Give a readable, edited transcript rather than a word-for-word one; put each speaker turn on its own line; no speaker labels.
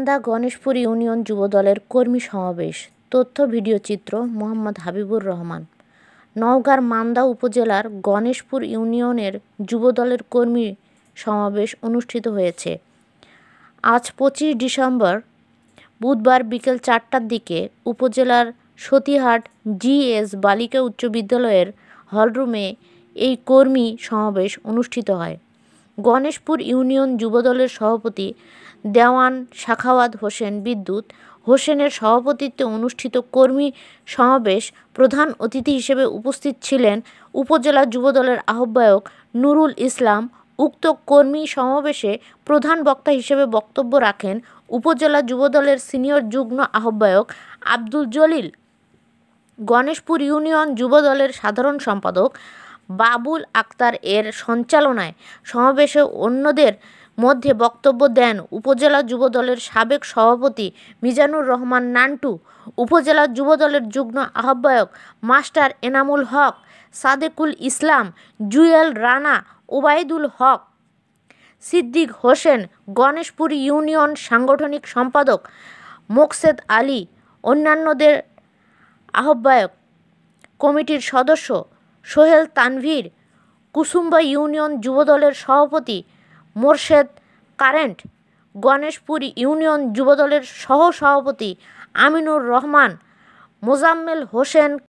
Manda Ganeshpur union যুবদলের কর্মী সমাবেশ। তথ্য ভিডিওচিত্র মোহাম্মদ হাবিবুর রহমান। নওগাঁর মান্দা উপজেলার গণেশপুর ইউনিয়নের যুবদলের কর্মী সমাবেশ অনুষ্ঠিত হয়েছে। আজ 25 ডিসেম্বর বুধবার বিকেল 4টার দিকে উপজেলার সতীহাট GS বালিকা উচ্চ বিদ্যালয়ের হলরুমে এই কর্মী সমাবেশ অনুষ্ঠিত হয়। গণেশপুর ইউনিয়ন যুবদলের সভাপতি দেওয়ান সাখাওয়াত হোসেন বিদ্যুৎ হোসেনের সভাপতিত্বে অনুষ্ঠিত কর্মী সমাবেশ প্রধান অতিথি হিসেবে উপস্থিত ছিলেন উপজেলা যুবদলের আহ্বায়ক নুরুল ইসলাম। উক্ত কর্মী সমাবেশে প্রধান বক্তা হিসেবে বক্তব্য রাখেন উপজেলা যুবদলের সিনিয়র যুগ্ম আহ্বায়ক আব্দুল জলিল। গণেশপুর ইউনিয়ন যুবদলের সাধারণ সম্পাদক বাবুল আক্তার এর সঞ্চালনায় সমাবেশে অন্যদের মধ্যে বক্তব্য দেন উপজেলা যুবদলের সাবেক সভাপতি মিজানুর রহমান নান্টু, উপজেলা যুবদলের যুগ্ম আহ্বায়ক মাস্টার এনামুল হক, সাদেকুল ইসলাম, জুয়েল রানা, ওবায়দুল হক, সিদ্দিক হোসেন, গণেশপুর ইউনিয়ন সাংগঠনিক সম্পাদক মোকসেদ আলী, অন্যান্যদের আহ্বায়ক কমিটির সদস্য সোহেল তানভীর, কুসুম্বা ইউনিয়ন যুবদলের সভাপতি মোরশেদ কারেন্ট, গণেশপুর ইউনিয়ন যুবদলের সহ সভাপতি আমিনুর রহমান, মোজাম্মেল হোসেন।